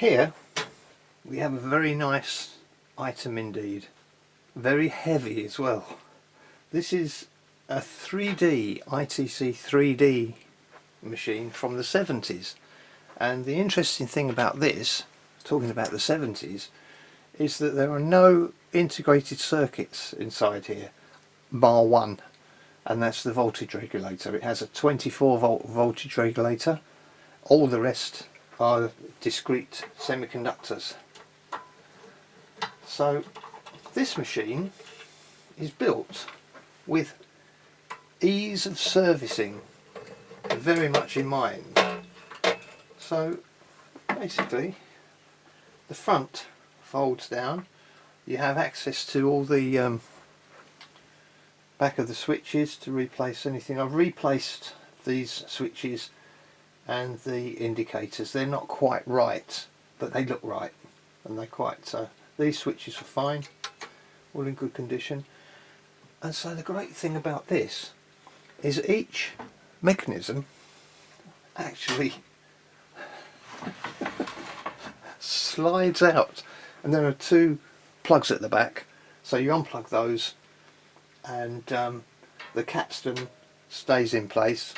Here we have a very nice item indeed, very heavy as well. This is a 3D ITC 3D machine from the 70s, and the interesting thing about this, talking about the 70s, is that there are no integrated circuits inside here bar one, and that's the voltage regulator. It has a 24 volt voltage regulator. All the rest are discrete semiconductors. So this machine is built with ease of servicing very much in mind. So basically the front folds down, you have access to all the back of the switches to replace anything. I've replaced these switches and the indicators. They're not quite right, but they look right, and they're quite these switches are fine, all in good condition. And so the great thing about this is each mechanism actually slides out, and there are two plugs at the back, so you unplug those and the capstan stays in place,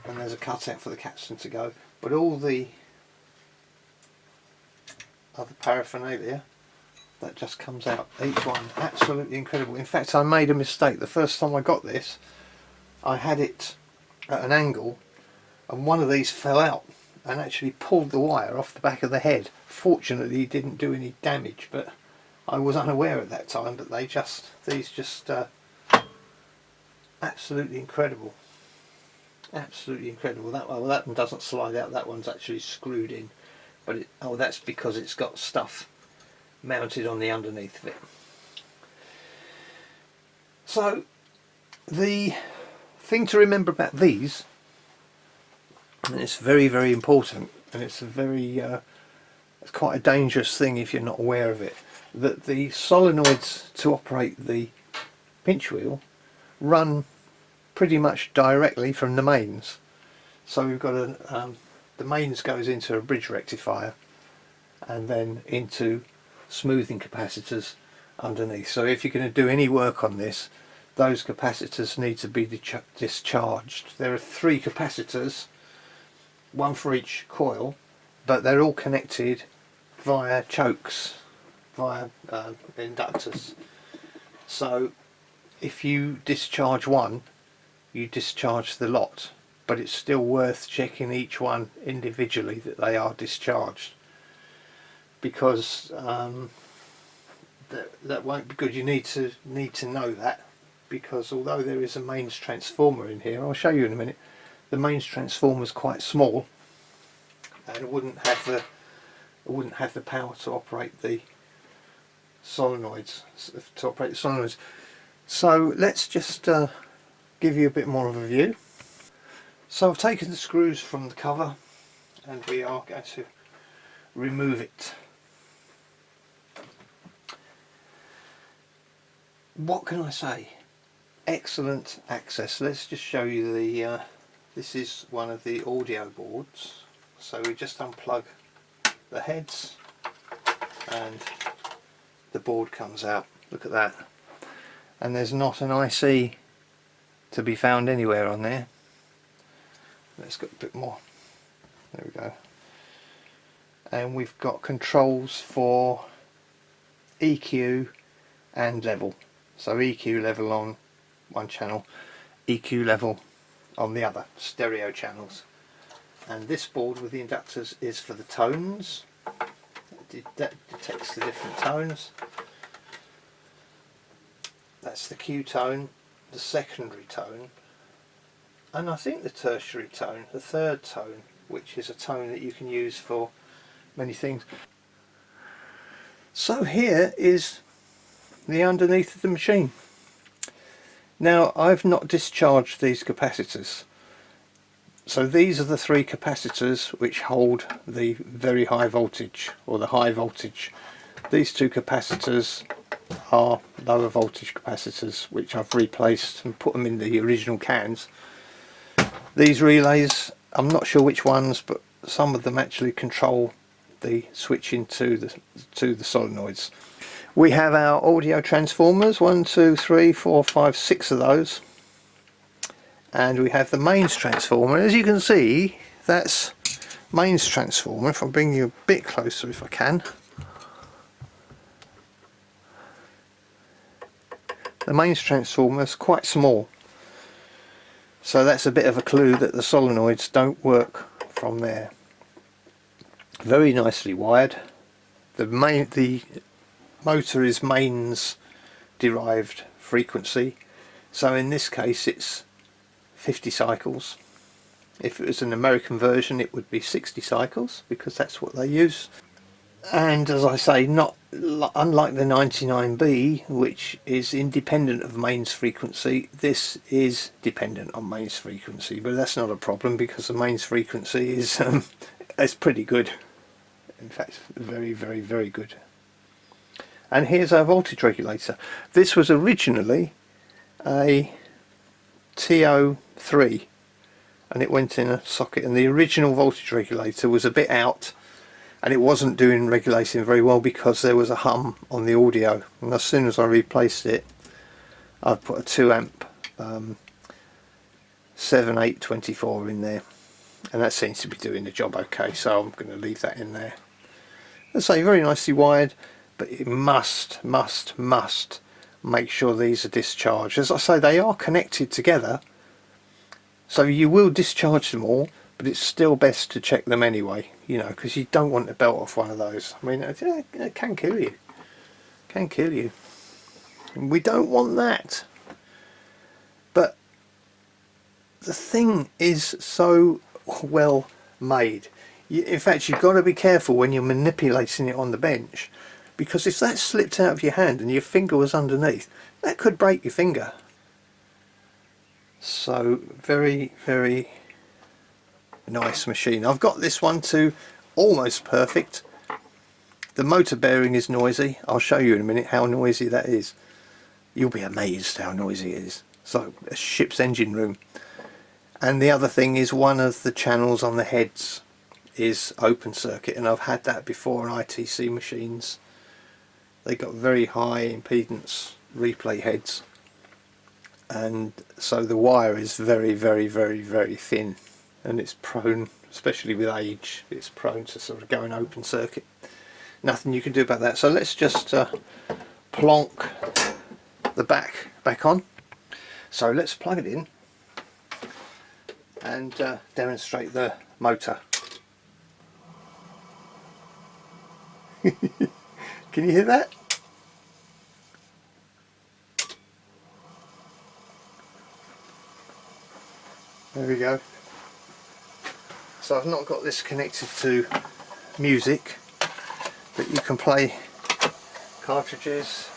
and there's a cutout for the capstan to go, but all the other paraphernalia, that just comes out, each one. Absolutely incredible. In fact, I made a mistake. The first time I got this, I had it at an angle and one of these fell out and actually pulled the wire off the back of the head. Fortunately it didn't do any damage, but I was unaware at that time. But these just absolutely incredible. Absolutely incredible. That one doesn't slide out, that one's actually screwed in, but that's because it's got stuff mounted on the underneath of it. So the thing to remember about these, and it's very, very important, and it's a very it's quite a dangerous thing if you're not aware of it, that the solenoids to operate the pinch wheel run pretty much directly from the mains. So we've got the mains goes into a bridge rectifier and then into smoothing capacitors underneath. So if you're going to do any work on this, those capacitors need to be discharged. There are 3 capacitors, one for each coil, but they're all connected via chokes, via inductors. So if you discharge one, you discharge the lot, but it's still worth checking each one individually that they are discharged, because that won't be good. You need to know that, because although there is a mains transformer in here, I'll show you in a minute, the mains transformer is quite small and wouldn't have the power to operate the solenoids. So let's just give you a bit more of a view. So I've taken the screws from the cover and we are going to remove it. What can I say? Excellent access. Let's just show you the this is one of the audio boards. So we just unplug the heads and the board comes out. Look at that. And there's not an IC to be found anywhere on there. Let's get a bit more. There we go. And we've got controls for EQ and level. So EQ level on one channel, EQ level on the other, stereo channels. And this board with the inductors is for the tones. That detects the different tones. That's the Q tone, the secondary tone, and I think the tertiary tone, the third tone, which is a tone that you can use for many things. So here is the underneath of the machine. Now I've not discharged these capacitors. So these are the 3 capacitors which hold the very high voltage, or the high voltage. These 2 capacitors are lower voltage capacitors, which I've replaced and put them in the original cans. These relays, I'm not sure which ones, but some of them actually control the switch into the solenoids. We have our audio transformers, 1, 2, 3, 4, 5, 6 of those, and we have the mains transformer. As you can see, that's mains transformer. If I bring you a bit closer if I can, the mains transformer is quite small, so that's a bit of a clue that the solenoids don't work from there. Very nicely wired. The motor is mains derived frequency, so in this case it's 50 cycles. If it was an American version it would be 60 cycles, because that's what they use. And as I say, not unlike the 99B, which is independent of mains frequency, this is dependent on mains frequency, but that's not a problem because the mains frequency is it's pretty good. In fact, very, very, very good. And here's our voltage regulator. This was originally a TO3 and it went in a socket, and the original voltage regulator was a bit out and it wasn't regulating very well because there was a hum on the audio, and as soon as I replaced it I've put a 2 amp 7824 in there, and that seems to be doing the job okay, so I'm going to leave that in there. As I say, very nicely wired, but it must make sure these are discharged. As I say, they are connected together, so you will discharge them all, but it's still best to check them anyway, you know, because you don't want to belt off one of those. I mean, it can kill you. Can kill you. And we don't want that. But the thing is so well made. In fact, you've got to be careful when you're manipulating it on the bench, because if that slipped out of your hand and your finger was underneath, that could break your finger. So very, very nice machine. I've got this one to almost perfect. The motor bearing is noisy. I'll show you in a minute how noisy that is. You'll be amazed how noisy it is. It's like a ship's engine room. And the other thing is, one of the channels on the heads is open circuit, and I've had that before on ITC machines. They got very high impedance replay heads, and so the wire is very, very, very, very thin, and it's prone, especially with age, it's prone to sort of going open circuit. Nothing you can do about that. So let's just plonk the back on. So let's plug it in and demonstrate the motor. Can you hear that? There we go. So I've not got this connected to music, but you can play cartridges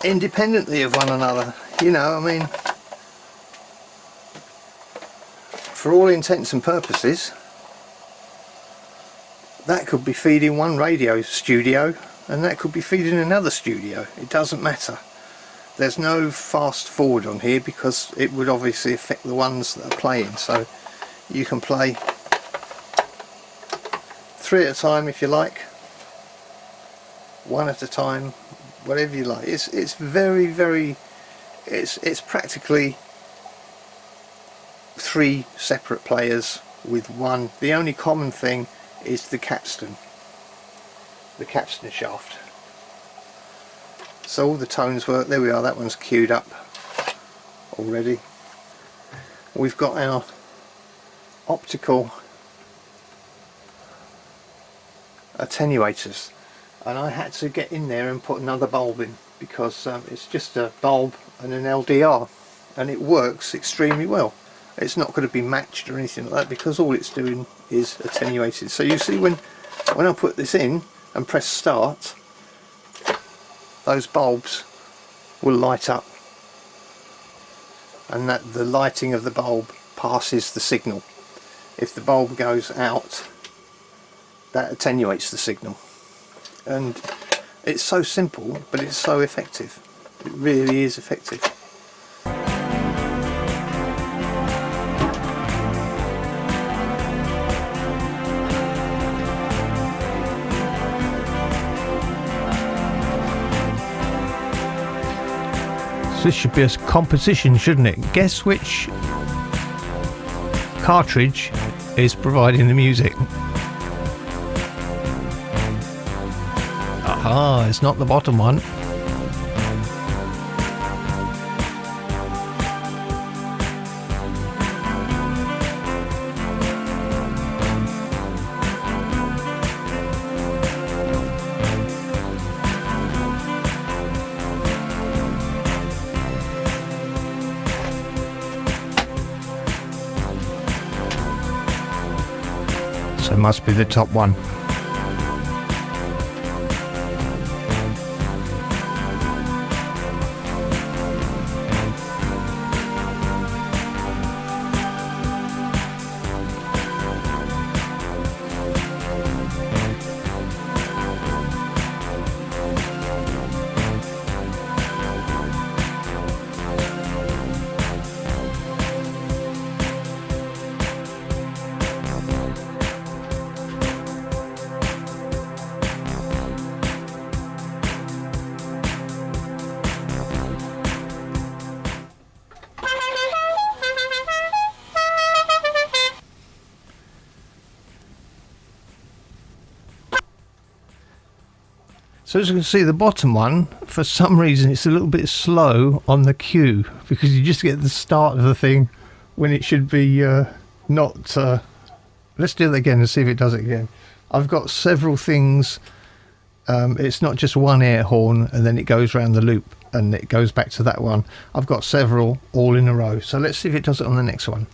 independently of one another, you know. I mean, for all intents and purposes, that could be feeding one radio studio and that could be feeding another studio. It doesn't matter. There's no fast forward on here because it would obviously affect the ones that are playing, so you can play 3 at a time if you like, 1 at a time, whatever you like. It's very, very, it's practically 3 separate players with one. The only common thing is the capstan shaft. So all the tones work. There we are, that one's queued up already. We've got our optical attenuators, and I had to get in there and put another bulb in because it's just a bulb and an LDR, and it works extremely well. It's not going to be matched or anything like that because all it's doing is attenuated. So you see, when I put this in and press start, those bulbs will light up, and that the lighting of the bulb passes the signal. If the bulb goes out, that attenuates the signal. And it's so simple, but it's so effective. It really is effective. So this should be a competition, shouldn't it? Guess which cartridge is providing the music. Aha, it's not the bottom one. So it must be the top one. So as you can see, the bottom one, for some reason, it's a little bit slow on the cue, because you just get the start of the thing when it should be not... let's do it again and see if it does it again. I've got several things. It's not just one air horn and then it goes around the loop and it goes back to that one. I've got several all in a row. So let's see if it does it on the next one.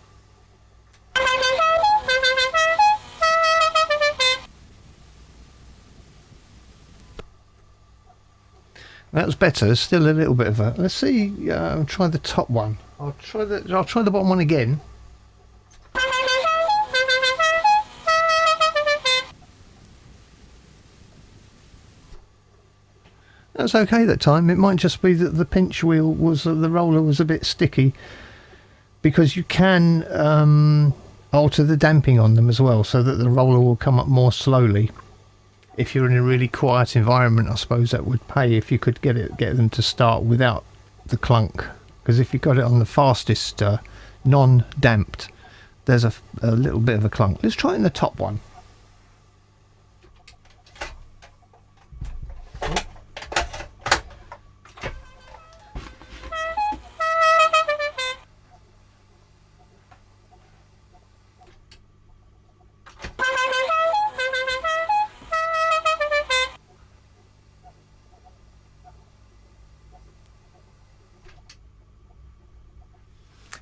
That was better. Still a little bit of a... Let's see. Try the top one. I'll try the bottom one again. That was okay that time. It might just be that the pinch wheel was... the roller was a bit sticky, because you can alter the damping on them as well, so that the roller will come up more slowly. If you're in a really quiet environment, I suppose that would pay if you could get them to start without the clunk. Because if you got it on the fastest non-damped, there's a little bit of a clunk. Let's try it in the top one.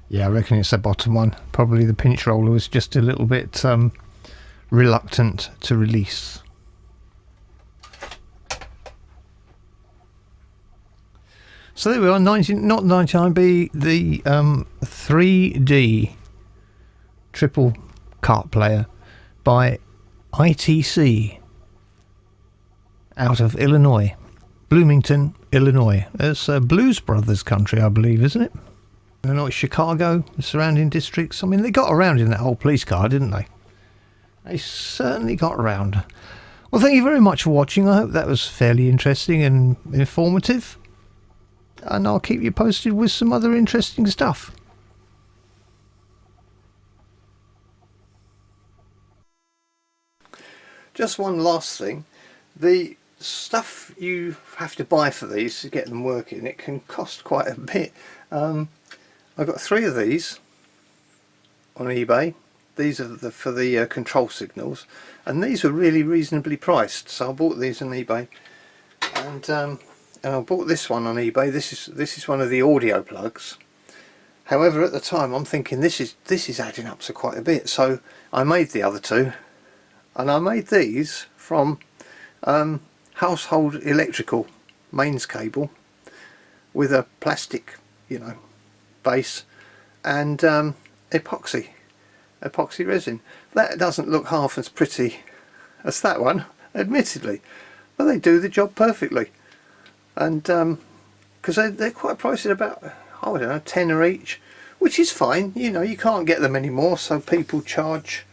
Yeah, I reckon it's the bottom one. Probably the pinch roller was just a little bit reluctant to release. So there we are, not 99B, the 3D triple cart player by ITC out of Illinois, Bloomington, Illinois. It's Blues Brothers country, I believe, isn't it? Illinois, Chicago, the surrounding districts. I mean, they got around in that whole police car, didn't they? They certainly got around. Well, thank you very much for watching. I hope that was fairly interesting and informative. And I'll keep you posted with some other interesting stuff. Just one last thing. The stuff you have to buy for these to get them working, it can cost quite a bit. I've got 3 of these on eBay. These are for the control signals, and these were really reasonably priced. So I bought these on eBay, and I bought this one on eBay. This is one of the audio plugs. However, at the time I'm thinking this is adding up to quite a bit. So I made the other 2, and I made these from household electrical mains cable with a plastic, you know, base and epoxy resin. That doesn't look half as pretty as that one, admittedly, but they do the job perfectly. And because they're quite pricey, about, I don't know, tenner each, which is fine. You know, you can't get them anymore, so people charge,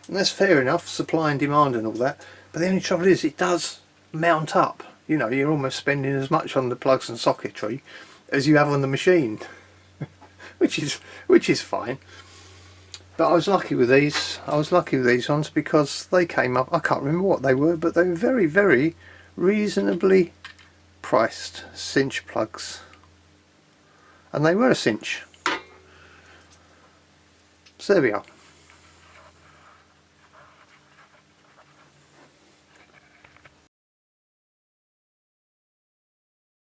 and that's fair enough, supply and demand and all that. But the only trouble is it does mount up. You know, you're almost spending as much on the plugs and socketry as you have on the machine, which is fine. But I was lucky with these. I was lucky with these ones because they came up. I can't remember what they were, but they were very, very reasonably priced cinch plugs, and they were a cinch. So there we are.